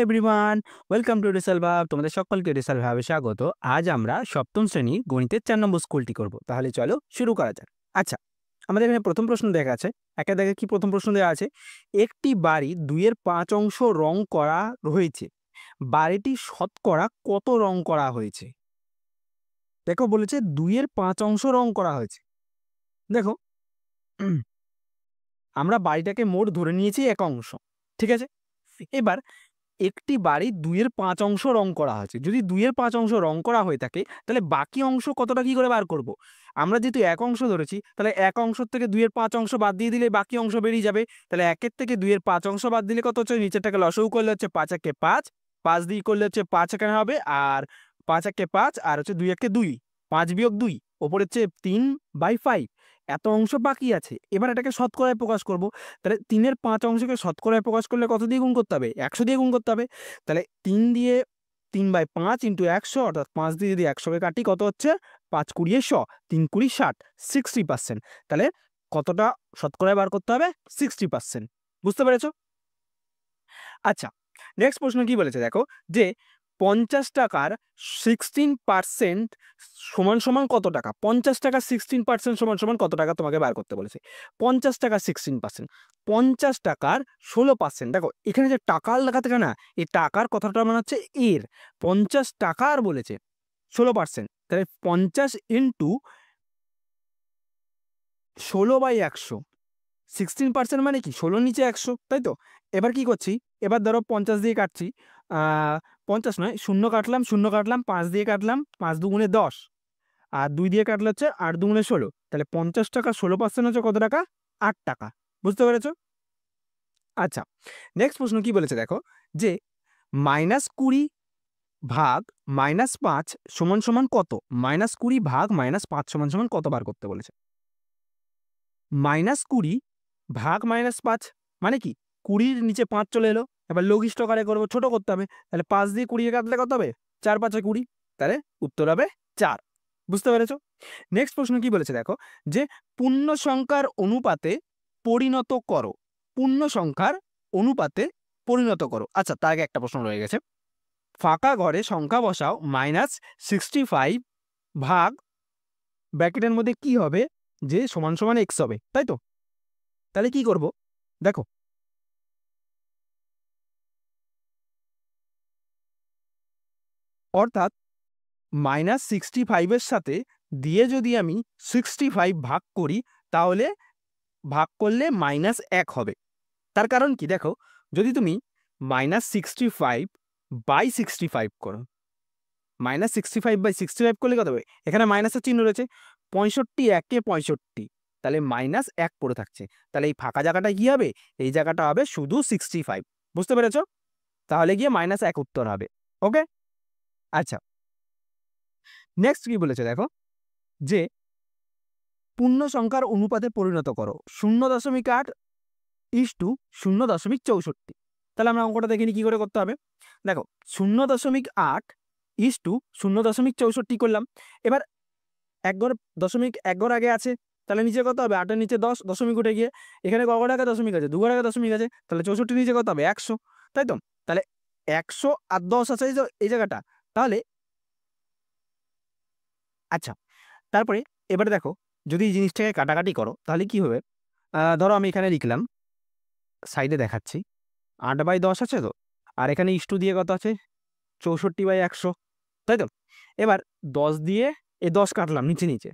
Everyone, welcome to রিসাল ভাব। তোমাদের সকলকে রিসাল ভাবে স্বাগত। আজ আমরা সপ্তম শ্রেণী গণিতের 4 নম্বর স্কুলটি করব। তাহলে চলো শুরু করা যাক। আচ্ছা, আমাদের এখানে প্রথম প্রশ্ন দেখা আছে। একে দেখে কি প্রথম প্রশ্ন দেওয়া আছে, একটি বাড়ি 2 এর 5 অংশ রং করা হয়েছে, বাড়িটি শতকরা কত রং করা হয়েছে? দেখো বলেছে 2 এর 5 অংশ রং করা হয়েছে। দেখো আমরা বাড়িটাকে মোট ধরে নিয়েছি 1 অংশ, ঠিক আছে। এবার একটি বাড়ি 2 এর 5 অংশ রং করা হয়েছে। যদি 2 এর 5 অংশ রং করা হয়ে থাকে, তাহলে বাকি অংশ কতটা কি করে বার করব? আমরা যেহেতু 1 অংশ ধরেছি, তাহলে 1 অংশ থেকে 2 এর 5 অংশ বাদ দিয়ে দিলে বাকি অংশ বেরিয়ে যাবে। তাহলে 1 এর থেকে 2 এর 5 অংশ বাদ দিলে কত হচ্ছে? নিচেরটাকে লসাগু করলে হচ্ছে 5 একে 5, 5 দিয়ে করলে হচ্ছে 5 এখানে হবে, আর 5 একে 5 আর হচ্ছে 2 একে 2, 5 বিয়োগ 2 ওপরে হচ্ছে 3/5। এত অংশ বাকি আছে। এবার এটাকে শতকরায় প্রকাশ করব। তাহলে 3 এর 5 অংশকে শতকরায় প্রকাশ করলে কত দিয়ে গুণ করতে হবে? 100 দিয়ে গুণ করতে হবে। তাহলে 3 দিয়ে 3/5 ইন্টু 100, অর্থাৎ 5 দিয়ে যদি 100কে কাটি কত হচ্ছে? 5 × 20 = 3 × 20 = 60, 60%। তাহলে কতটা শতকরায় বার করতে হবে? 60%। বুঝতে পেরেছো? আচ্ছা, নেক্সট প্রশ্ন কি বলেছে দেখো, যে 50 টাকার 16% সমান সমান কত টাকা? 50 টাকার 16% সমান সমান কত টাকা তোমাকে বার করতে বলেছে। 50 টাকার 16%, 50 টাকার 16%। দেখো এখানে যে টাকার লেখা থাকে না, এই টাকার কথাটা মানে হচ্ছে এর। 50 টাকার বলেছে 16%, তাহলে 50 ইন্টু 16/100, 16% মানে কি 16 নিচে 100, তাই তো। এবার কি করছি, এবার ধরো 50 দিয়ে কাটছি, 50 নয়, শূন্য কাটলাম, শূন্য কাটলাম, 5 দিয়ে কাটলাম, 5 দুগুণে 10, আর 2 দিয়ে কাটলে হচ্ছে 8 দুগুণে 16। তাহলে 50 টাকা 16% হচ্ছে কত টাকা? 8 টাকা। বুঝতে পেরেছো? আচ্ছা, নেক্সট প্রশ্ন কি বলেছে দেখো, যে -20 ভাগ -5 সমান সমান কত? -20 ভাগ -5 সমান সমান কত বার করতে বলেছে। -20 ভাগ -5 মানে কি? 20-র নিচে 5 চলে এলো। এবার লঘিষ্ঠ আকারে করবো, ছোট করতে হবে। তাহলে 5 দিয়ে 20 কাটলে কত হবে? 4 × 5 = 20। তাহলে উত্তর হবে 4। বুঝতে পেরেছো? নেক্সট প্রশ্ন কি বলেছে দেখো, যে পূর্ণ সংখ্যার অনুপাতে পরিণত করো। পূর্ণ সংখ্যার অনুপাতে পরিণত করো। আচ্ছা, তার আগে একটা প্রশ্ন রয়ে গেছে। ফাঁকা ঘরে সংখ্যা বসাও, -65 ভাগ ব্র্যাকেটের মধ্যে কি হবে? যে সমান সমান x হবে, তাই তো। তাহলে কি করব দেখো, অর্থাৎ -65 এর সাথে দিয়ে যদি আমি 65 ভাগ করি, তাহলে ভাগ করলে -1 হবে। তার কারণ কি দেখো, যদি তুমি -65/65 করো, -65/65 করলে কত হবে? এখানে মাইনাসের চিহ্ন রয়েছে, 65 একে 65, তাহলে -1 পড়ে থাকছে। তাহলে এই ফাঁকা জায়গাটা কি হবে? এই জায়গাটা হবে শুধু 65। বুঝতে পেরেছো? তাহলে গিয়ে -1 উত্তর হবে। ওকে। আচ্ছা, নেক্সট কি বলেছে দেখো, যে পূর্ণ সংখ্যার অনুপাতে পরিণত করো 0.8 = 0.64। তাহলে আমরা অঙ্কটা দেখিনি কি করে করতে হবে। দেখো 0.8 0.64 করলাম। এবার 1 ঘর দশমিক 1 ঘর আগে আছে, তাহলে নিচে কত হবে? 8 এর নিচে 10 দশমিক উঠে গিয়ে, এখানে ক ঘর আগে দশমিক আছে? 2 ঘর আগে দশমিক আছে, তাহলে 64 নিচে কত হবে? 100, তাই তো। তাহলে 100 আর 10 আছে এই জায়গাটা। তাহলে আচ্ছা, তারপরে এবারে দেখো, যদি এই জিনিসটাকে কাটাকাটি করো তাহলে কি হবে? ধরো আমি এখানে লিখলাম, সাইডে দেখাচ্ছি, 8/10 আছে তো, আর এখানে ইস্টু দিয়ে কত আছে? 64/100, তাই তো। এবার 10 দিয়ে এই 10 কাটলাম নিচে নিচে,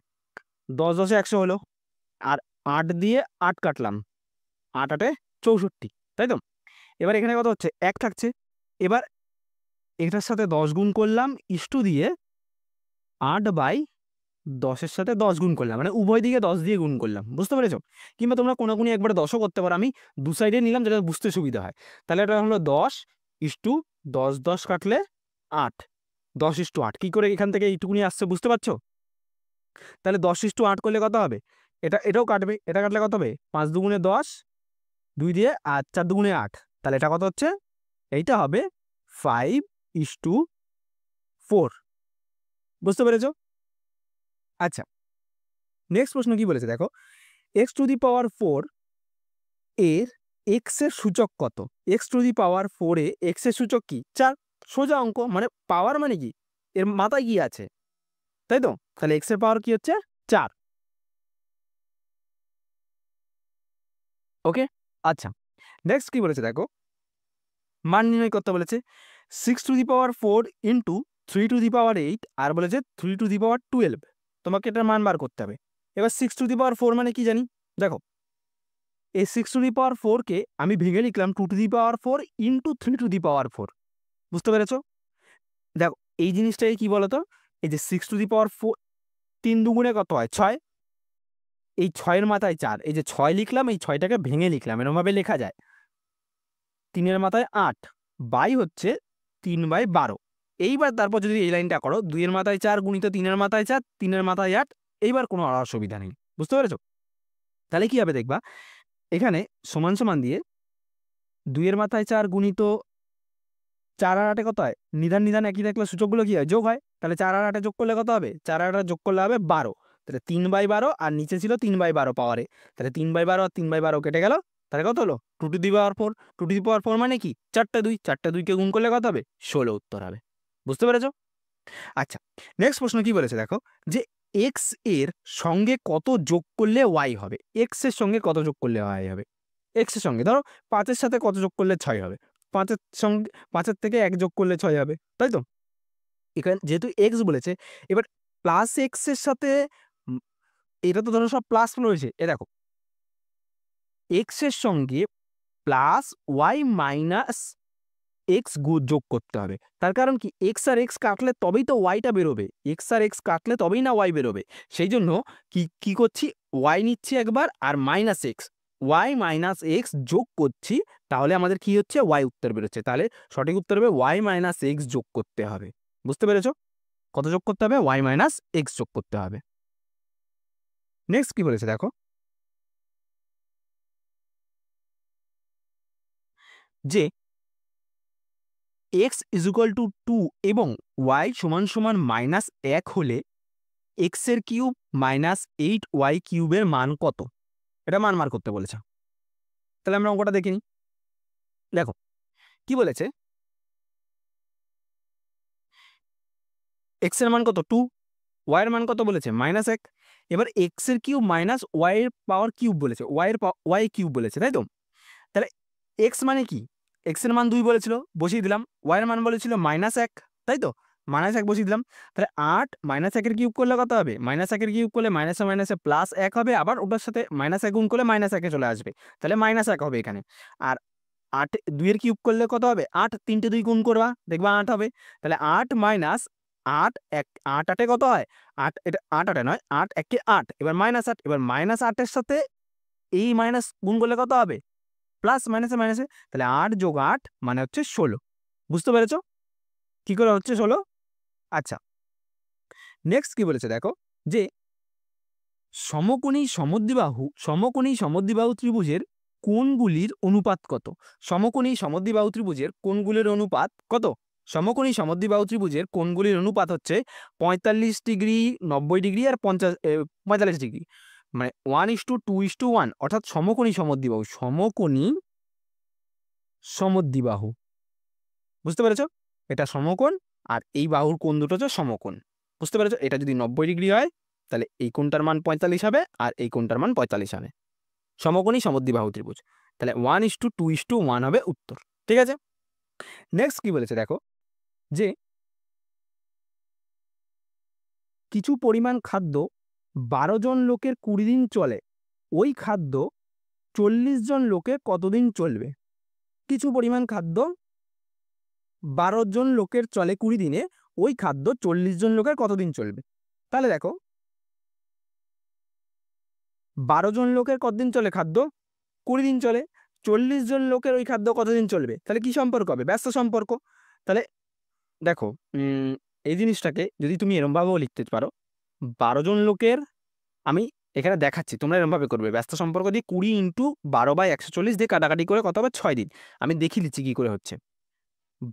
10 10 100 হলো, আর 8 দিয়ে 8 কাটলাম, 8 8 64, তাই তো। এবার এখানে কত হচ্ছে? 1 থাকছে। এবার এটার সাথে 10 গুণ করলাম, ইস্টু দিয়ে 8/10 এর সাথে 10 গুণ করলাম, মানে উভয় দিকে 10 দিয়ে গুণ করলাম। বুঝতে পেরেছো? কিংবা তোমরা কোনাকুনি একবারে 10ও করতে পারো, আমি দু সাইডে নিলাম যেটা বুঝতে সুবিধা হয়। তাহলে এটা হলো 10 ইস্টু 10, 10 কাটলে 8, 10:8। কি করে এখান থেকে এইটুকুনি আসছে বুঝতে পারছো? তাহলে 10:8 করলে কত হবে? এটাও কাটবে, এটা কাটলে কত হবে? 5 দুগুণে 10, 2 দিয়ে, আর 4 দুগুণে 8, তাহলে এটা কত হচ্ছে? এইটা হবে 5:4। বুঝতে পেরেছো? আচ্ছা, নেক্সট প্রশ্ন কি বলেছে দেখো, x⁴ এর এক্স এর সূচক কত? X to the power 4 A x এর সূচক কি? 4। সোজা অঙ্ক, মানে পাওয়ার মানে কি, এর মাথায় কি আছে, তাই তো? তাহলে এক্স এর পাওয়ার কি হচ্ছে? 4। ওকে, আচ্ছা, নেক্সট কি বলেছে দেখো, মান নির্ণয় করতে বলেছে 6⁴ ইন্টু 3⁸ আর বলেছে 3⁴ তোমাকে এটার মান বার করতে হবে। এবার 6⁴ মানে কি জানি, দেখো এই 6⁴ কে আমি ভেঙে লিখলাম 2⁴ ইন্টু 3⁴। বুঝতে পেরেছো? দেখো এই জিনিসটাকে কি বলতো, এই যে 6⁴, 3 দুগুণে কত হয়? 6। এই 6-এর মাথায় 4, এই যে 6 লিখলাম, এই 6টাকে ভেঙে লিখলাম, এরকমভাবে লেখা যায়। 3-এর মাথায় 8 বাই হচ্ছে 3/12। এইবার তারপর যদি এই লাইনটা করো, 2-এর মাথায় 4 গুণিত 3-এর মাথায় 4, 3-এর মাথায় 8, এইবার কোনো অসুবিধা নেই। বুঝতে পেরেছো? তাহলে কি হবে দেখবা, এখানে সমান সমান দিয়ে 2-এর মাথায় 4 গুণিত 4 আর 8 কত হয়? নিধান নিধান একই থাকলে সূচকগুলো কি হয়? যোগ হয়। তাহলে 4 আর 8 যোগ করলে কত হবে? 4 আর 8 যোগ করলে হবে 12। তাহলে 3/12, আর নিচে ছিল 3/12 পাওয়ারে, তাহলে 3/12 আর 3/12 কেটে গেল, তাহলে কত হলো? 2⁴। 2⁴ মানে কি? 4টে 2, 4টে 2কে গুণ করলে কত হবে? 16 উত্তর হবে। বুঝতে পেরেছো? আচ্ছা, নেক্সট প্রশ্ন কি বলেছে দেখো, যে এক্স এর সঙ্গে কত যোগ করলে ওয়াই হবে? এক্স এর সঙ্গে কত যোগ করলে ওয়াই হবে? এক্স এর সঙ্গে ধরো 5-এর সাথে কত যোগ করলে 6 হবে? 5-এর সঙ্গে 5-এর থেকে 1 যোগ করলে 6 হবে, তাই তো? এখানে যেহেতু এক্স বলেছে, এবার প্লাস এক্স এর সাথে উম, এটা তো ধরো সব প্লাস রয়েছে, এ দেখো এক্স এর সঙ্গে প্লাস ওয়াই মাইনাস এক্স যোগ করতে হবে। তার কারণ কি, এক্স আর এক্স কাটলে তবেই তো ওয়াইটা বেরোবে, এক্স আর এক্স কাটলে তবেই না ওয়াই বেরোবে। সেই জন্য কি কি করছি, ওয়াই নিচ্ছি একবার, আর minus X, Y minus X যোগ করছি, তাহলে আমাদের কি হচ্ছে? ওয়াই উত্তর বেরোচ্ছে। তাহলে সঠিক উত্তর হবে ওয়াই মাইনাস এক্স যোগ করতে হবে। বুঝতে পেরেছো? কত যোগ করতে হবে? ওয়াই মাইনাস এক্স যোগ করতে হবে। নেক্সট কি বলেছে দেখো, যে এক্স ইজ ইকুয়াল টু 2 এবং ওয়াই সমান সমান -1 হলে এক্স এর কিউব মাইনাস 8y কিউবের মান কত? এটা মান বার করতে বলেছে। তাহলে আমরা অঙ্কটা দেখে নিই। দেখো কি বলেছে, এক্স এর মান কত? 2, ওয়াই এর মান কত বলেছে? -1। এবার এক্স এর কিউব মাইনাস ওয়াই এর পাওয়ার কিউব বলেছে, ওয়াই কিউব বলেছে, তাই তো? তাহলে এক্স মানে কি, এক্স এর মান 2 বলেছিল, বসিয়ে দিলাম। ওয়াই এর মান বলেছিল -1, তাই তো? -1 বসিয়ে দিলাম। তাহলে 8 -1 কিউব করলে কত হবে? -1 কিউব করলে মাইনাসে মাইনাসে +1 হবে, আবার ওটার সাথে -1 গুণ করলে -1 চলে আসবে, তাহলে -1 হবে এখানে। আর 8 2 এর কিউব করলে কত হবে? 8, 3টে 2 গুণ করবা, দেখবা 8 হবে। তাহলে 8 মাইনাস 8, 8 8 কত হয়? 8, এটা 8 8 নয়, 8 1 8, এবার -8, এবার -8 এর সাথে এই মাইনাস গুণ করলে কত হবে? প্লাস মাইনাসে মাইনাসে, তাহলে 8 যোগ 8 মানে হচ্ছে 16। বুঝতে পেরেছো কি করে হচ্ছে 16? আচ্ছা, নেক্সট কি বলেছে দেখো, যে সমকোণী সমদ্বিবাহু ত্রিভুজের কোণগুলির অনুপাত কত? সমকোণী সমদ্বিবাহু ত্রিভুজের কোণগুলির অনুপাত কত? সমকোণী সমদ্বিবাহু ত্রিভুজের কোণগুলির অনুপাত হচ্ছে 45 ডিগ্রি, 90 ডিগ্রি আর 45 ডিগ্রি, মানে 1:2:1, অর্থাৎ সমকোণী সমদ্বিবাহু, সমকোণী সমদ্বিবাহু। বুঝতে পেরেছো? এটা সমকোণ, আর এই বাহুর কোণ দুটো হচ্ছে সমকোণ। বুঝতে পেরেছো? এটা যদি 90 ডিগ্রি হয়, তাহলে এই কোণটার মান 45 হবে, আর এই কোণটার মান 45 হবে। সমকোণী সমদ্বিবাহু ত্রিভুজ। তাহলে 1:2:1 হবে উত্তর। ঠিক আছে? নেক্সট কি বলেছে দেখো, যে কিছু পরিমাণ খাদ্য 12 জন লোকের 20 দিন চলে, ওই খাদ্য 40 জন লোকের কতদিন চলবে? কিছু পরিমাণ খাদ্য 12 জন লোকের চলে 20 দিনে, ওই খাদ্য 40 জন লোকের কতদিন চলবে? তাহলে দেখো 12 জন লোকের কতদিন চলে খাদ্য? 20 দিন চলে। 40 জন লোকের ওই খাদ্য কতদিন চলবে? তাহলে কি সম্পর্ক হবে? ব্যস্ত সম্পর্ক। তাহলে দেখো এই জিনিসটাকে যদি তুমি এরমভাবেও লিখতে পারো, 12 জন লোকের, আমি এখানে দেখাচ্ছি, তোমরা এরমভাবে করবে, ব্যস্ত সম্পর্ক দিয়ে 20 ইন্টু 12/140 দিয়ে কাটাকাটি করে কত হবে? 6 দিন। আমি দেখিয়ে দিচ্ছি কি করে হচ্ছে।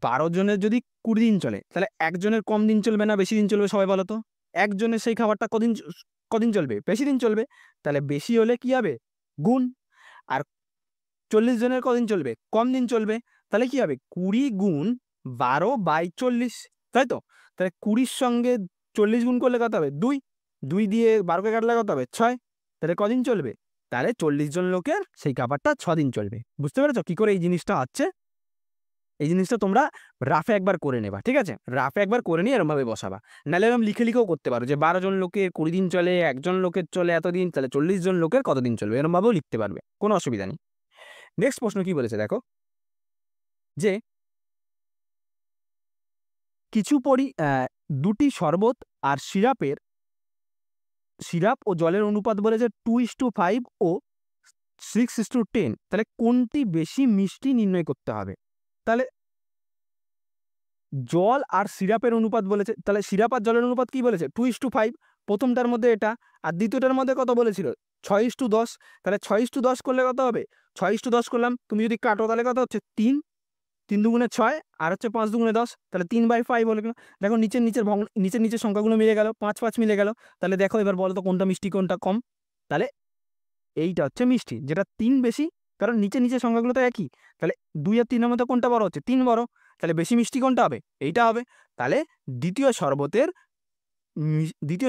12 জনের যদি 20 দিন চলে, তাহলে একজনের কম দিন চলবে না বেশি দিন চলবে? সবাই বলো তো। একজনের সেই খাবারটা কদিন কদিন চলবে? বেশি দিন চলবে। তাহলে বেশি হলে কি হবে? গুণ। আর 40 জনের কদিন চলবে? কম দিন চলবে। তাহলে কি হবে? 20 গুণ 12/40, তাই তো? তাহলে 20-র সঙ্গে 40 গুণ করলে কত হবে? 2। 2 দিয়ে 12কে কাটলে কত হবে? 6। তাহলে কদিন চলবে? তাহলে 40 জন লোকের সেই খাবারটা 6 দিন চলবে। বুঝতে পেরেছো কি করে এই জিনিসটা হচ্ছে? এই জিনিসটা তোমরা রাফে একবার করে নেবা, ঠিক আছে? রাফে একবার করে নিয়ে এরমভাবে বসাবা। নাহলে এরকম লিখেও করতে পারো যে 12 জন লোকের 20 দিন চলে, 1 জন লোকের চলে এতদিন, তাহলে 40 জন লোকের কতদিন চলবে? এরমভাবেও লিখতে পারবে, কোনো অসুবিধা নেই। নেক্সট প্রশ্ন কি বলেছে দেখো, যে কিছু দুটি শরবত আর সিরাপ ও জলের অনুপাত বলেছে 2:5 ও 6:10, তাহলে কোনটি বেশি মিষ্টি নির্ণয় করতে হবে? তাহলে জল আর সিরাপের অনুপাত বলেছে, তাহলে সিরাপ আর জলের অনুপাত কি বলেছে? 2:5। প্রথমটার মধ্যে এটা, আর দ্বিতীয়টার মধ্যে কত বলেছিল? 6:10। তাহলে 6:10 করলে কত হবে? 6:10 করলাম, তুমি যদি কাটো তাহলে কত হচ্ছে? 3। 3 দুগুণে 6 আর হচ্ছে 5 দুগুণে 10, তাহলে 3/5 হলো কিনা? দেখো নিচের সংখ্যাগুলো মিলে গেল, 5 5 মিলে গেল। তাহলে দেখো এবার বলো তো কোনটা মিষ্টি কোনটা কম? তাহলে এইটা হচ্ছে মিষ্টি, যেটা 3 বেশি, কারণ নিচের সংখ্যাগুলো তো একই। তাহলে 2 আর 3 এর মধ্যে কোনটা বড় হচ্ছে? 3 বড়। তাহলে বেশি মিষ্টি কোনটা হবে? এইটা হবে। তাহলে দ্বিতীয়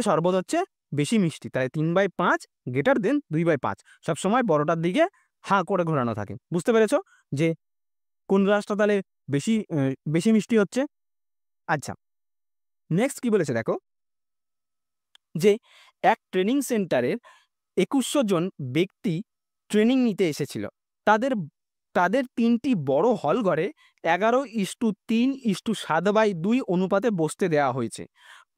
শরবত হচ্ছে বেশি মিষ্টি। তাহলে 3/5 গ্রেটার দেন 2/5, সবসময় বড়টার দিকে হাঁ করে ঘোরানো থাকে। বুঝতে পেরেছো যে কোন রাশটা তাহলে বেশি মিষ্টি হচ্ছে? আচ্ছা, নেক্সট কি বলেছে দেখো, যে এক ট্রেনিং সেন্টারের 2100 জন ব্যক্তি ট্রেনিং নিতে এসেছিল। তাদের তাদের 3টি বড় হল ঘরে 11:3:7/2 অনুপাতে বসতে দেওয়া হয়েছে।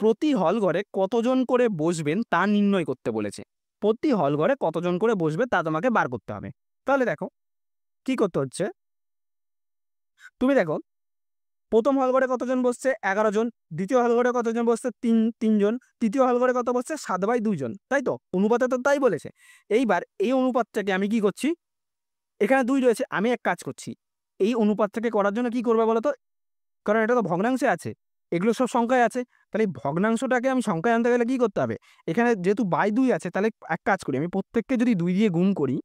প্রতি হল ঘরে কতজন করে বসবেন তা নির্ণয় করতে বলেছে। প্রতি হল ঘরে কতজন করে বসবে তা তোমাকে বার করতে হবে। তাহলে দেখো কি করতে হচ্ছে, তুমি দেখো প্রথম হল ঘরে কতজন বসছে? 11 জন। দ্বিতীয় হল ঘরে কতজন বসছে? 3 জন। তৃতীয় হল ঘরে কত বসছে? 7/2 জন, তাই তো? অনুপাতে তো তাই বলেছে। এইবার এই অনুপাতটাকে আমি কি করছি, এখানে 2 রয়েছে, আমি এক কাজ করছি, এই অনুপাতটাকে করার জন্য কি করবে বলো তো? কারণ এটা তো ভগ্নাংশে আছে, এগুলো সব সংখ্যায় আছে। তাহলে এই ভগ্নাংশটাকে আমি সংখ্যায় আনতে গেলে কি করতে হবে? এখানে যেহেতু 2 আছে, তাহলে এক কাজ করি, আমি প্রত্যেককে যদি 2 দিয়ে গুণ করি,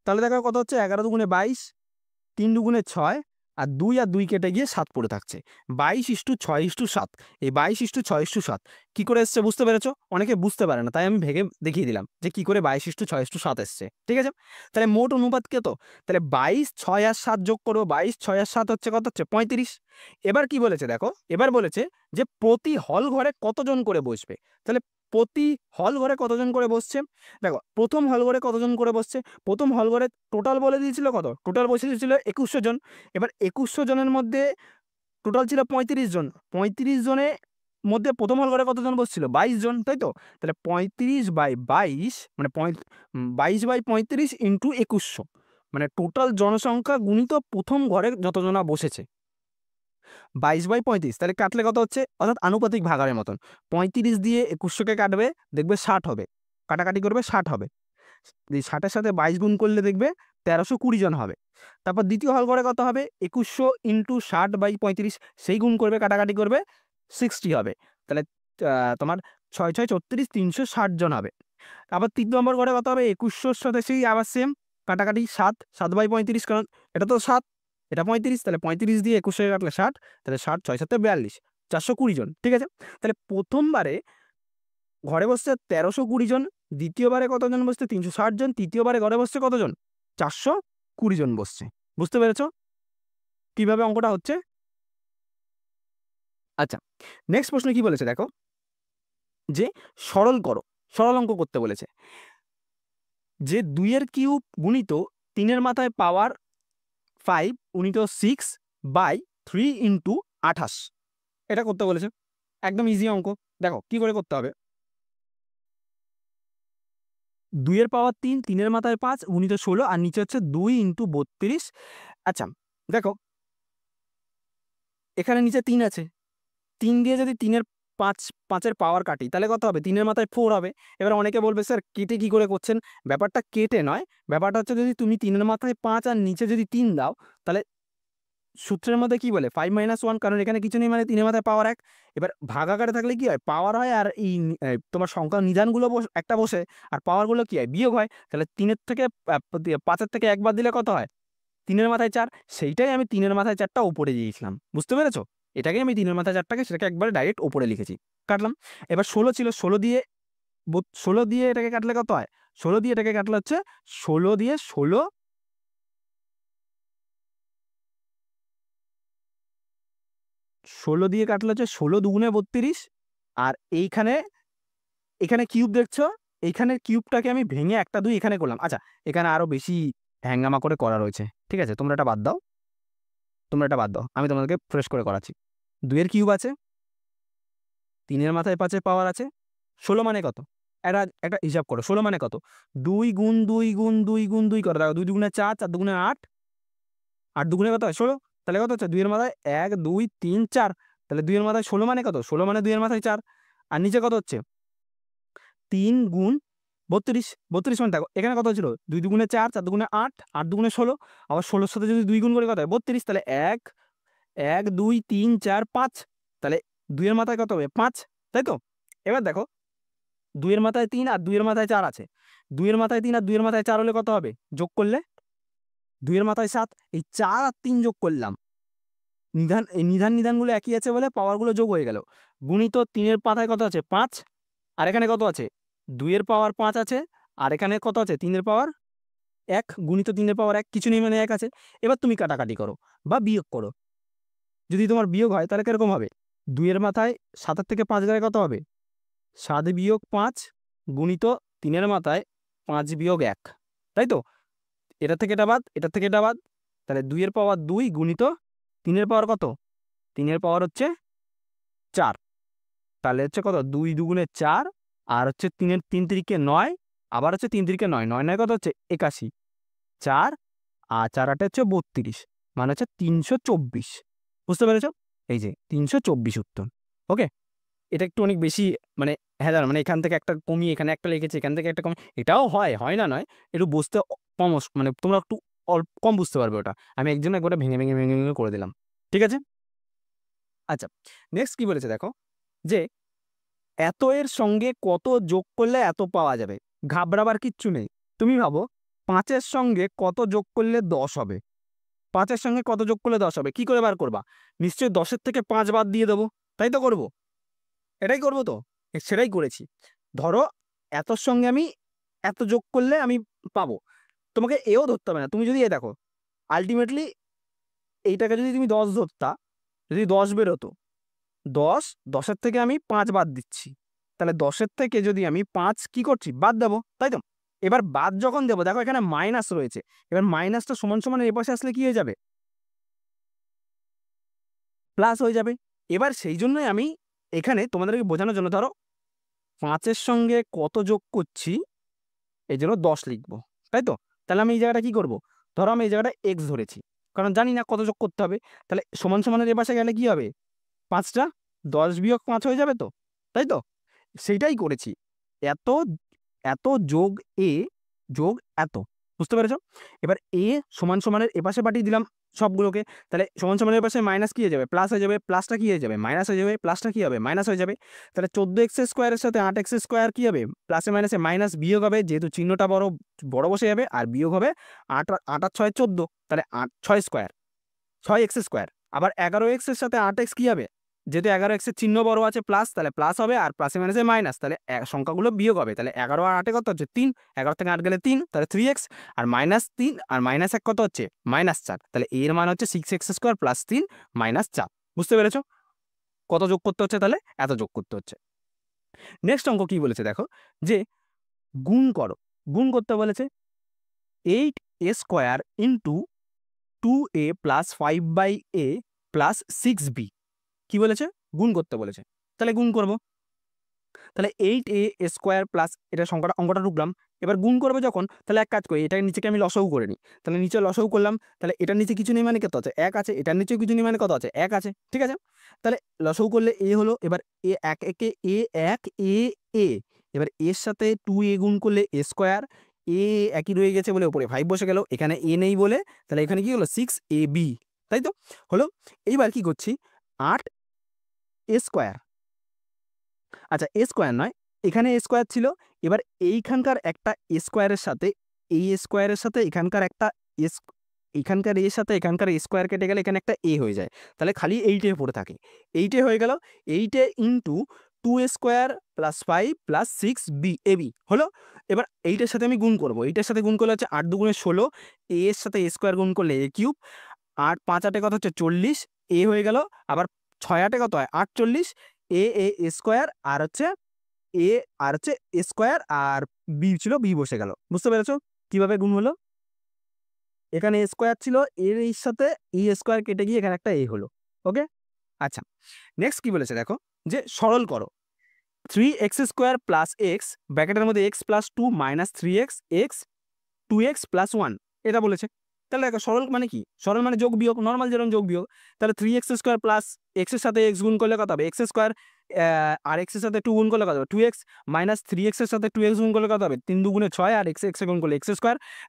তাহলে দেখো কত হচ্ছে? 11 দুগুণে 22, 3 দুগুণে 6, আর 2 আর 2 কেটে গিয়ে 7 পড়ে থাকছে। 22:6:7। এই 22:6:7 কি করে এসছে বুঝতে পেরেছো? অনেকে বুঝতে পারে না, তাই আমি ভেঙে দেখিয়ে দিলাম যে কি করে 22:6:7 এসছে। ঠিক আছে? তাহলে মোট অনুপাত কত? তাহলে 22, 6 আর 7 যোগ করবো, 22, 6 আর 7 হচ্ছে কত? হচ্ছে 35। এবার কি বলেছে দেখো, এবার বলেছে যে প্রতি হল ঘরে কতজন করে বসবে। তাহলে প্রতি হল ঘরে কতজন করে বসছে? দেখো প্রথম হল ঘরে কতজন করে বসছে, প্রথম হল ঘরে টোটাল বলে দিয়েছিল কত? টোটাল বসে দিয়েছিল 2100 জন। এবার 2100 জনের মধ্যে টোটাল ছিল 35 জন। 35 জনের মধ্যে প্রথম হল ঘরে কতজন বসছিল? 22 জন, তাই তো? তাহলে 35/22 মানে 22/35 ইন্টু 2100, মানে টোটাল জনসংখ্যা গুণিত প্রথম ঘরে যতজনা বসেছে, 22/35। তাহলে কাটলে কত হচ্ছে? অর্থাৎ আনুপাতিক ভাগাড়ের মতন 35 দিয়ে 2100কে কাটবে, দেখবে 60 হবে। কাটাকাটি করবে 60 হবে। 60-এর সাথে 22 গুণ করলে দেখবে 1320 জন হবে। তারপর দ্বিতীয় হল ঘরে কত হবে? 2100 ইন্টু 60/35, সেই গুণ করবে, কাটাকাটি করবে 60 হবে। তাহলে তোমার 6 6 36, 360 জন হবে। তারপর 3 নম্বর ঘরে কত হবে? 2100-র সাথে সেই আবার সেম কাটাকাটি 7/35, কারণ এটা তো 7, এটা 35, তাহলে 35 দিয়ে 2100 কাটলে 60, তাহলে 60 6 7 42, 420 জন। ঠিক আছে? তাহলে প্রথমবারে ঘরে বসছে 1320 জন, দ্বিতীয়বারে কতজন বসছে? 360 জন, তৃতীয়বারে ঘরে বসছে কতজন? 420 জন বসছে। বুঝতে পেরেছ কিভাবে অঙ্কটা হচ্ছে? আচ্ছা, নেক্সট প্রশ্ন কি বলেছে দেখো, যে সরল অঙ্ক করতে বলেছে, যে 2 এর কিউব গুণিত 3 এর মাথায় পাওয়ার 5 গুণিত 6/3 ইন্টু 28, এটা করতে বলেছে। একদম ইজি অঙ্ক। দেখো কি করে করতে হবে, 2 এর পাওয়ার 3, 3 এর মাথায় 5 গুণিত 16, আর নিচে হচ্ছে 2 ইন্টু 32। আচ্ছা দেখো এখানে নিচে 3 আছে, 3 দিয়ে যদি 3 এর 5 এর পাওয়ার কাটি তাহলে কত হবে? 3 এর মাথায় 4 হবে। এবার অনেকে বলবে স্যার কেটে কি করে করছেন? ব্যাপারটা কেটে নয়, ব্যাপারটা হচ্ছে যদি তুমি 3 এর মাথায় 5 আর নিচে যদি 3 দাও, তাহলে সূত্রের মধ্যে কি বলে 5 - 1, কারণ এখানে কিছু নেই মানে 3 এর মাথায় পাওয়ার 1। এবার ভাগাকারে থাকলে কি হয়, পাওয়ার হয়, আর এই তোমার সংখ্যা নিধানগুলো একটা বসে, আর পাওয়ারগুলো কি হয়, বিয়োগ হয়। তাহলে 3-এর থেকে 5-এর থেকে 1 বাদ দিলে কত হয়, 3-এর মাথায় 4। সেইটাই আমি 3-এর মাথায় 4টা উপরে দিয়েছিলাম, বুঝতে পেরেছো? এটাকে আমি 3-এর মাথায় 4টাকে সেটাকে একবারে ডাইরেক্ট উপরে লিখেছি, কাটলাম। এবার 16 ছিল, 16 দিয়ে এটাকে কাটলে কত হয়, 16 দিয়ে এটাকে কাটলে হচ্ছে 16 দিয়ে 16 16 দিয়ে কাটলে হচ্ছে 16 দুগুণে 32। আর এখানে কিউব দেখছো, এইখানে কিউবটাকে আমি ভেঙে 1 2 এখানে করলাম। আচ্ছা, এখানে আরো বেশি হ্যাঙ্গামা করে করা রয়েছে, ঠিক আছে, তোমরা এটা বাদ দাও, আমি তোমাদেরকে ফ্রেশ করে করাচ্ছি। 2-এর কিউব আছে, 3-এর মাথায় 5 পাওয়ার আছে, 16 মানে কত, একটা হিসাব করো, 16 মানে কত, 2 গুণ 2 গুণ 2 গুণ 2 করো, দেখো 2 দুগুণে 4, 4 দুগুণে 8, 8 দুগুণে কত হয় 16। তাহলে কত হচ্ছে, 2-এর মাথায় 1 2 3 4, তাহলে 2-এর মাথায় 16 মানে কত, 16 মানে 2-এর মাথায় 4। আর নিচে কত হচ্ছে, 3 গুণ 32, 32 মানে দেখো এখানে কত ছিল, 2 দুগুণে 4, 4 দুগুণে 8, 8 দুগুণে 16, আবার 16-র সাথে যদি 2 গুণ করে কত হয় 32, তাহলে 1 1 2 3 4 5, তাহলে 2-এর মাথায় কত হবে 5, তাই তো? এবার দেখো 2-এর মাথায় 3 আর 2-এর মাথায় 4 আছে, 2-এর মাথায় 3 আর 2-এর মাথায় 4 হলে কত হবে, যোগ করলে 2-এর মাথায় 7, এই 4 আর 3 যোগ করলাম, নিধানগুলো একই আছে বলে পাওয়ারগুলো যোগ হয়ে গেল। গুণিত 3-এর মাথায় কত আছে 5, আর এখানে কত আছে, 2-এর পাওয়ার 5 আছে, আর এখানে কত আছে 3-এর পাওয়ার 1, গুণিত 3-এর পাওয়ার 1, কিছু নেই মানে 1 আছে। এবার তুমি কাটাকাটি করো বা বিয়োগ করো, যদি তোমার বিয়োগ হয় তাহলে কিরকম হবে, 2-এর মাথায় 7-এর থেকে 5 গেলে কত হবে, 7 বিয়োগ 5 গুণিত 3-এর মাথায় 5 বিয়োগ 1, তাই তো? এটা থেকে এটা বাদ, এটা থেকে এটা বাদ, তাহলে 2-এর পাওয়ার 2 গুণিত 3-এর পাওয়ার কত, 3-এর পাওয়ার হচ্ছে 4, তাহলে হচ্ছে কত, 2 দুগুণে 4, আর হচ্ছে 3 তিরিকে 9, আবার হচ্ছে 3 তিরিকে 9, 9 9 কত হচ্ছে 81, 4 আর 4 8 হচ্ছে 32, মানে হচ্ছে 324, বুঝতে পেরেছো? এই যে 324 উত্তর। ওকে, এটা একটু অনেক বেশি মানে, হ্যাঁ দাঁড়া, মানে এখান থেকে একটা কমিয়ে এখানে একটা লিখেছি, এখান থেকে একটা কমিয়ে, এটাও হয়, হয় না নয়, একটু বুঝতে কম মানে তোমরা একটু অল্প কম বুঝতে পারবে ওটা, আমি একজন একবারে ভেঙে ভেঙে ভেঙে ভেঙে করে দিলাম, ঠিক আছে? আচ্ছা, নেক্সট কি বলেছে দেখো, যে এত এর সঙ্গে কত যোগ করলে এত পাওয়া যাবে, ঘাবড়াবার কিচ্ছু নেই। তুমি ভাবো 5-এর সঙ্গে কত যোগ করলে 10 হবে, 5-এর সঙ্গে কত যোগ করলে 10 হবে, কি করে বার করবা, নিশ্চয়ই 10-এর থেকে 5 বাদ দিয়ে দেবো, তাই তো করবো, এটাই করবো তো, সেটাই করেছি। ধরো এতর সঙ্গে আমি এত যোগ করলে আমি পাবো, তোমাকে এও ধরতে হবে না, তুমি যদি দেখো আলটিমেটলি এইটাকে যদি তুমি 10 ধরতা, যদি 10 বেরোতো, 10-এর থেকে আমি 5 বাদ দিচ্ছি, তাহলে 10-এর থেকে যদি আমি 5 কি করছি বাদ দেবো, তাই তো? এবার বাদ যখন দেবো, দেখো এখানে মাইনাস রয়েছে, এবার মাইনাসটা সমান সমান এ পাশে আসলে কি হয়ে যাবে, প্লাস হয়ে যাবে। এবার সেই জন্যই আমি এখানে তোমাদেরকে বোঝানোর জন্য, ধরো 5-এর সঙ্গে কত যোগ করছি, এই জন্য 10 লিখবো, তাই তো? তাহলে আমি এই জায়গাটা কি করব, ধরো আমি এই জায়গাটা এক্স ধরেছি, কারণ জানি না কত যোগ করতে হবে, তাহলে সমান সমানের এ পাশে গেলে কি হবে, 5টা 10 বিয়োগ 5 হয়ে যাবে তো, তাই তো? সেইটাই করেছি, এত এত যোগ এ যোগ এত, বুঝতে পেরেছো? এবার এ সমান সমানের এপাশে পাঠিয়ে দিলাম সবগুলোকে, তাহলে সমান সমানের পাশে মাইনাস কি হয়ে যাবে, প্লাস হয়ে যাবে, প্লাসটা কি হয়ে যাবে, মাইনাস হয়ে যাবে, প্লাসটা কি হবে, মাইনাস হয়ে যাবে। তাহলে 14x² সাথে 8x² কি হবে, প্লাসে মাইনাসে মাইনাস, বিয়োগ হবে, যেহেতু চিহ্নটা বড় বড় বসে যাবে, আর বিয়োগ হবে 8 8 আর 6 14, তাহলে 6 6x², আবার 11x এর সাথে 8x কি হবে, যেহেতু 11x এর চিহ্ন বড় আছে প্লাস, তাহলে প্লাস হবে, আর প্লাসে মাইনাসে মাইনাস, তাহলে সংখ্যাগুলো বিয়োগ হবে, তাহলে 11 আর 8 কত হচ্ছে 3, 11 থেকে 8 গেলে 3, তাহলে 3x, আর -3 আর -1 কত হচ্ছে -4, তাহলে এর মান হচ্ছে 6x² + 3 -4, বুঝতে পেরেছো? কত যোগ করতে হচ্ছে, তাহলে এত যোগ করতে হচ্ছে। নেক্সট অঙ্ক কি বলেছে দেখো, যে গুণ করো, গুণ করতে বলেছে 8a² * 2a + 5/a + 6b, কি বলেছে, গুণ করতে বলেছে, তাহলে গুণ করব। তাহলে 8a² এটা অঙ্কটা ঢুকলাম, এবার গুণ করবো যখন, তাহলে এক কাজ করি, এটার নিচেকে আমি লসাগু করে নিই, তাহলে নিচে লসাগু করলাম, তাহলে এটার নিচে কিছু নেই মানে কত আছে 1 আছে, এটার নিচেও কিছু নেই মানে কত আছে 1 আছে, ঠিক আছে? তাহলে লসাগু করলে এ হলো, এবার এ 1 একে এ 1 এ, এবার এর সাথে 2a গুণ করলে a², এ একই রয়ে গেছে বলে উপরে 5 বসে গেল, এখানে এ নেই বলে, তাহলে এখানে কি হলো 6ab, তাই তো হলো। এইবার কি করছি, 8 এ স্কোয়ার, আচ্ছা এ স্কোয়ার নয়, এখানে এ স্কোয়ার ছিল, এবার এইখানকার একটা এ স্কোয়ারের সাথে এই এ স্কোয়ারের সাথে এখানকার একটা এস, এখানকার এর সাথে এখানকার এ স্কোয়ার কেটে গেলে এখানে একটা এ হয়ে যায়, তাহলে খালি এইটে পড়ে থাকে, এইটে হয়ে গেল, এইটে into 2 square plus 5 plus 6 A B হলো। এবার এইটার সাথে আমি গুণ করবো, এইটার সাথে গুণ করলে হচ্ছে 8 দুগুণে 16, এ এর সাথে এ স্কোয়ার গুণ করলে এ কিউব, 8 5 8 কত হচ্ছে 40, এ হয়ে গেল, আবার 6 8 কত হয় 48, এ এ স্কোয়ার আর হচ্ছে এ আর হচ্ছে স্কোয়ার আর বি ছিল, বি বসে গেল। বুঝতে পেরেছো কিভাবে গুণ হলো? এখানে স্কোয়ার ছিল, এর এর সাথে ই স্কোয়ার কেটে গিয়ে এখানে একটা এ হলো। ওকে, আচ্ছা নেক্সট কি বলেছে দেখো, যে সরল করো 3x² প্লাস এক্স ব্র্যাকেটের মধ্যে x plus 2 minus 3x x 2x plus 1 এটা বলেছে। তাহলে দেখো সরল মানে কি, সরল মানে যোগ বিয়োগ, নর্মাল যেরকম যোগ বিয়োগ। তাহলে 3x² প্লাস এক্সের সাথে এক্স গুণ করলে কত হবে x² আর এক্সের সাথে 2 গুণ করলে কত হবে 2x, মাইনাস 3x এর সাথে 2x গুণ করলে কত হবে 3 দুগুণে 6 আর x এক্স গুণ করলে x²,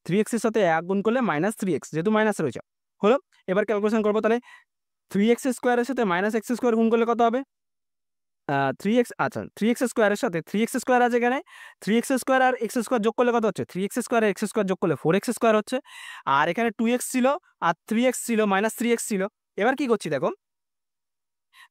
3x এর সাথে 1 গুণ করলে মাইনাস 3x, যেহেতু মাইনাস রয়েছে হলো। এবার ক্যালকুলেশন করবো, তাহলে 3x² এর সাথে মাইনাস x² গুণ করলে কত হবে 3x, আচ্ছা 3x² এর সাথে 3x² আছে এখানে, 3x² আর x² যোগ করলে কত হচ্ছে 3x² আর x² যোগ করলে 4x² হচ্ছে, আর এখানে 2x ছিল আর 3x ছিল, মাইনাস 3x ছিল। এবার কি করছি দেখো,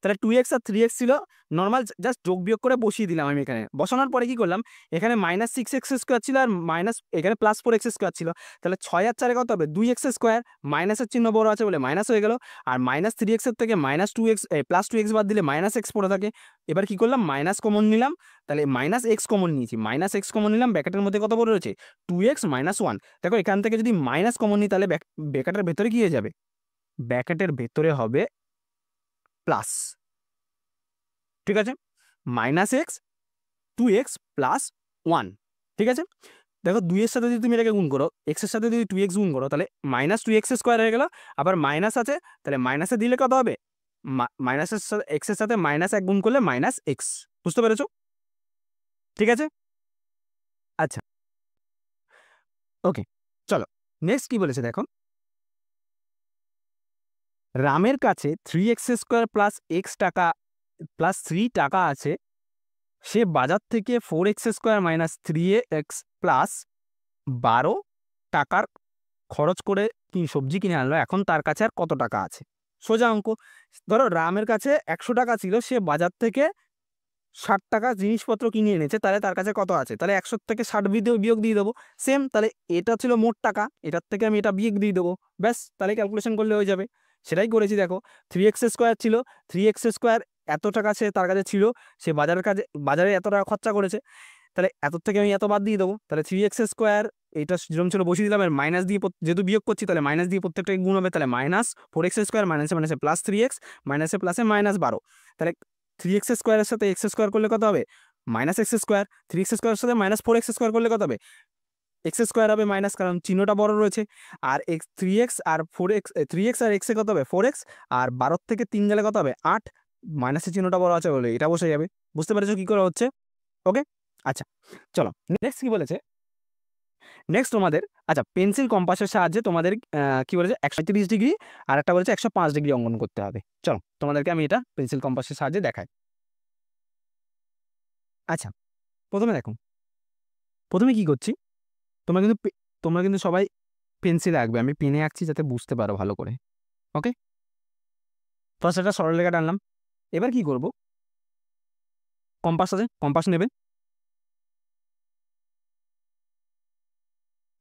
তাহলে 2x আর 3x ছিল, নর্মাল জাস্ট যোগ বিয়োগ করে বসিয়ে দিলাম আমি এখানে, বসানোর পরে কি করলাম, এখানে মাইনাস 6x² ছিল আর মাইনাস এখানে প্লাস 4x² ছিল, তাহলে 6 আর 4 কত হবে 2x², মাইনাসের চিহ্ন বড় আছে বলে মাইনাস হয়ে গেল, আর মাইনাস 3x এর থেকে মাইনাস 2x প্লাস 2x বাদ দিলে মাইনাস এক্স পড়ে থাকে। এবার কি করলাম, মাইনাস কমন নিলাম, তাহলে মাইনাস এক্স কমন নিয়েছি, মাইনাস এক্স কমন নিলাম, ব্র্যাকেটের মধ্যে কত বড় রয়েছে 2x মাইনাস 1। দেখো এখান থেকে যদি মাইনাস কমন নিই তাহলে ব্র্যাকেটের ভেতরে কি হয়ে যাবে, ব্র্যাকেটের ভেতরে হবে প্লাস, ঠিক আছে, মাইনাস এক্স 2x প্লাস 1, ঠিক আছে। দেখো 2 এর সাথে যদি তুমি এটাকে গুণ করো, এক্স এর সাথে যদি 2x গুণ করো তাহলে মাইনাস 2x² হয়ে গেল, আবার মাইনাস আছে, তাহলে মাইনাসে দিলে কত হবে, মাইনাসের সাথে এক্স এর সাথে মাইনাস 1 গুণ করলে মাইনাস এক্স। বুঝতে পেরেছো? ঠিক আছে, আচ্ছা ওকে, চলো নেক্সট কি বলেছে দেখো, রামের কাছে 3x² প্লাস এক্স টাকা প্লাস 3 টাকা আছে, সে বাজার থেকে 4x² মাইনাস 3x প্লাস 12 টাকার খরচ করে কি সবজি কিনে আনলো, এখন তার কাছে আর কত টাকা আছে? সোজা অঙ্ক। ধরো রামের কাছে 100 টাকা ছিল, সে বাজার থেকে 60 টাকা জিনিসপত্র কিনে এনেছে, তাহলে তার কাছে কত আছে? তাহলে 100 থেকে 60 বিয়োগ দিয়ে দেবো, সেম। তাহলে এটা ছিল মোট টাকা, এটার থেকে আমি এটা বিয়োগ দিয়ে দেবো, ব্যাস, তাহলে ক্যালকুলেশন করলে হয়ে যাবে। সেটাই করেছি দেখো, 3x² ছিল, 3x² এত টাকা সে তার কাছে ছিল, সে বাজারে এত টাকা খরচা করেছে, তাহলে এত থেকে আমি এত বাদ দিয়ে দেবো, তাহলে 3x² এইটা যেরকম ছিল বসিয়ে দিলাম, আর মাইনাস দিয়ে যেহেতু বিয়োগ করছি তাহলে মাইনাস দিয়ে প্রত্যেকটা গুণ হবে, তাহলে মাইনাস 4x² মাইনাসে মাইনাসে প্লাস 3x, মাইনাসে প্লাসে মাইনাস 12, তাহলে 3x² এর সাথে x² করলে কত হবে মাইনাস x², 3x² এর সাথে মাইনাস 4x² করলে কত হবে x² হবে মাইনাস, কারণ চিহ্নটা বড় রয়েছে, আর এক্স 3x আর 4x, 3x আর x এ কত হবে 4x, আর 12 থেকে 3 গেলে কত হবে 8, মাইনাসের চিহ্নটা বড় আছে বলে এটা বসে যাবে। বুঝতে পেরেছো কি করে হচ্ছে? ওকে, আচ্ছা চলো নেক্সট কি বলেছে, নেক্সট তোমাদের, আচ্ছা পেন্সিল কম্পাসের সাহায্যে তোমাদের কি বলেছে 130 ডিগ্রি আর একটা বলেছে 105 ডিগ্রি অঙ্কন করতে হবে। চলো তোমাদেরকে আমি এটা পেন্সিল কম্পাসের সাহায্যে দেখাই। আচ্ছা প্রথমে দেখো, প্রথমে কি করছি, তোমরা কিন্তু তোমরা কিন্তু সবাই পেন্সিল আঁকবে, আমি পেনে আঁকছি যাতে বুঝতে পারো ভালো করে। ওকে, ফার্স্ট একটা সরলরেখা টানলাম। এবার কি করব, কম্পাস আছে, কম্পাস নেবে,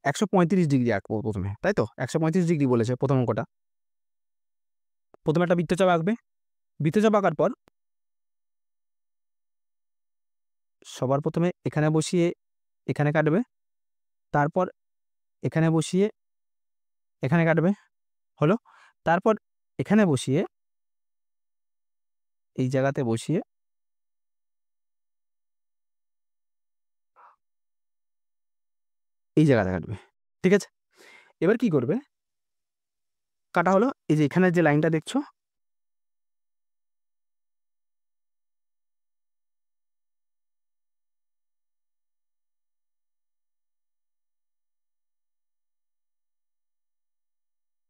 135 ডিগ্রি আঁকবো প্রথমে, তাই তো 135 ডিগ্রি বলেছে প্রথম অঙ্কটা। প্রথমে একটা বৃত্তচাপ আঁকবে, বৃত্তচাপ আঁকার পর সবার প্রথমে এখানে বসিয়ে এখানে কাটবে, তারপর এখানে বসিয়ে এখানে কাটবে, হলো। তারপর এখানে বসিয়ে এই জায়গাতে বসিয়ে এই জায়গাতে কাটবে, ঠিক আছে। এবার কি করবে, কাটা হলো, এই যে এখানে যে লাইনটা দেখছো,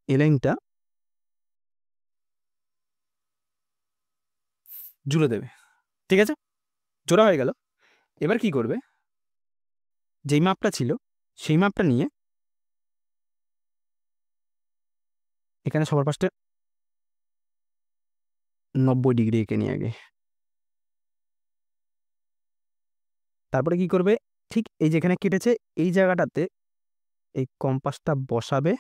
এই লাইনটা জুড়ে দেবে। ঠিক আছে, জোড়া হয়ে গেল। এবার কি করবে, যেই মাপটা ছিল সেই মাপটা নিয়ে এখানে সবার ফার্স্টে 90 ডিগ্রি এঁকে নিয়ে আগে, তারপরে কি করবে, ঠিক এই যেখানে কেটেছে এই জায়গাটাতে এই কম্পাসটা বসাবে,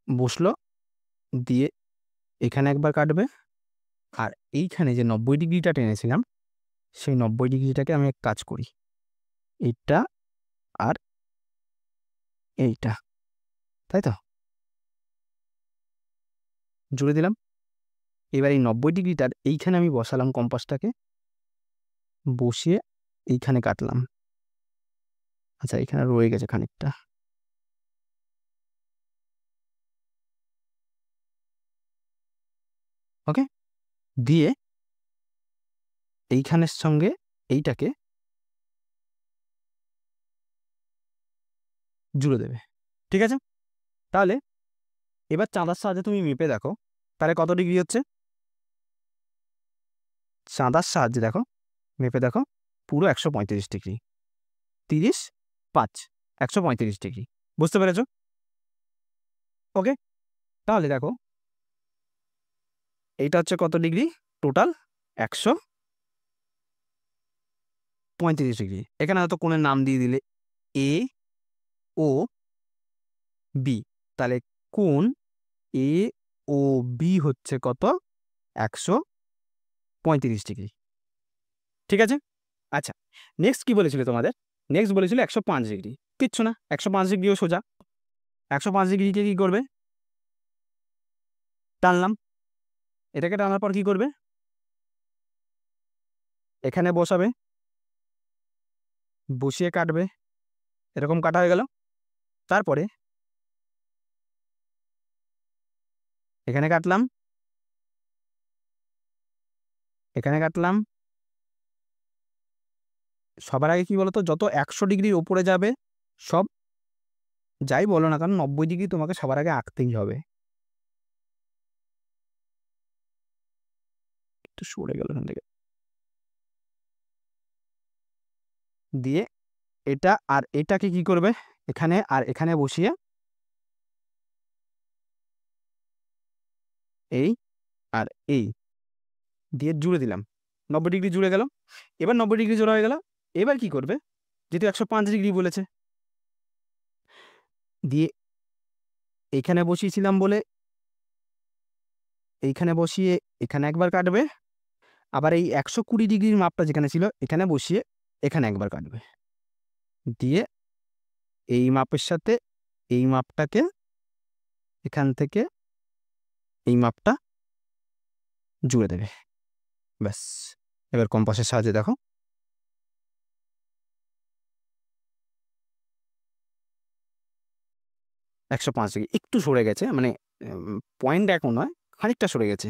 বসলো, দিয়ে এখানে একবার কাটবে, আর এইখানে যে 90 ডিগ্রিটা টেনেছিলাম সেই 90 ডিগ্রিটাকে আমি এক কাজ করি, এইটা আর এইটা, তাই তো, জুড়ে দিলাম। এবার এই 90 ডিগ্রিটার এইখানে আমি বসালাম কম্পাসটাকে, বসিয়ে এইখানে কাটলাম। আচ্ছা, এখানে রয়ে গেছে খানিকটা, ওকে, দিয়ে এইখানের সঙ্গে এইটাকে জুড়ে দেবে। ঠিক আছে, তাহলে এবার চাঁদার সাহায্যে তুমি মেপে দেখো, তাহলে কত ডিগ্রি হচ্ছে। চাঁদার সাহায্যে দেখো, মেপে দেখো, পুরো 135 ডিগ্রি, 30, 5, 135 ডিগ্রি। বুঝতে পেরেছ? ওকে, তাহলে দেখো এইটা হচ্ছে কত ডিগ্রি, টোটাল 135 ডিগ্রি। এখানে হয়তো কোণের নাম দিয়ে দিলে এ ও বি, তাহলে কোণ এ ও বি হচ্ছে কত, 135 ডিগ্রি। ঠিক আছে, আচ্ছা, নেক্সট কি বলেছিল তোমাদের, নেক্সট বলেছিল 105 ডিগ্রি। কিচ্ছু না, 105 ডিগ্রিও সোজা। 105 ডিগ্রিকে কি করবে, টানলাম, এটাকে টানার পর কি করবে, এখানে বসাবে, বসিয়ে কাটবে, এরকম কাটা হয়ে গেল। তারপরে এখানে কাটলাম, এখানে কাটলাম। সবার আগে কি বলতো, যত 100 ডিগ্রির ওপরে যাবে, সব যাই বলো না কারণ 90 ডিগ্রি তোমাকে সবার আগে আঁকতেই হবে। একটু সরে গেল এখান থেকে, দিয়ে এটা আর এটাকে কি করবে, এখানে আর এখানে বসিয়ে এই আর এই দিয়ে জুড়ে দিলাম, 90 ডিগ্রি জুড়ে গেল। এবার 90 ডিগ্রি জোড়া হয়ে গেল। এবার কি করবে, যেহেতু 105 ডিগ্রি বলেছে, দিয়ে এইখানে বসিয়েছিলাম বলে এইখানে বসিয়ে এখানে একবার কাটবে, আবার এই 120 ডিগ্রির মাপটা যেখানে ছিল এখানে বসিয়ে এখানে একবার কাটবে, দিয়ে এই মাপের সাথে এই মাপটাকে এখান থেকে এই মাপটা জুড়ে দেবে, ব্যাস। এবার কম্পাসের সাহায্যে দেখো, 105 ডিগ্রি একটু সরে গেছে, মানে পয়েন্ট এখন নয়, খানিকটা সরে গেছে,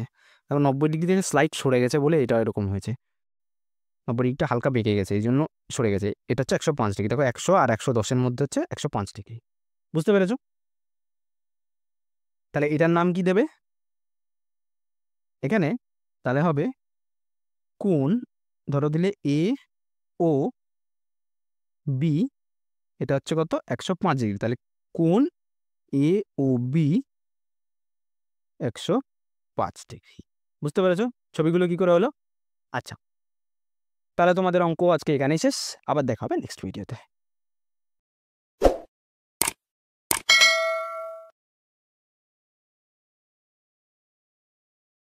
এখন 90 ডিগ্রি থেকে স্লাইড সরে গেছে বলে এটা এরকম হয়েছে, 90 ডিগ্রিটা হালকা বেঁকে গেছে এই জন্য সরে গেছে। এটা হচ্ছে 105 ডিগ্রি, দেখো 100 আর 110-এর মধ্যে হচ্ছে 105 ডিগ্রি। বুঝতে পেরেছো? তাহলে এটার নাম কি দেবে এখানে, তাহলে হবে কোণ, ধরো দিলে এ ও বি, এটা হচ্ছে কত, 105 ডিগ্রি, তাহলে কোণ এ ও বি 105 ডিগ্রি। বুঝতে পেরেছো ছবিগুলো কি করে হলো? আচ্ছা, তাহলে তোমাদের অঙ্ক আজকে এখানেই শেষ, আবার দেখা হবে নেক্সট ভিডিওতে।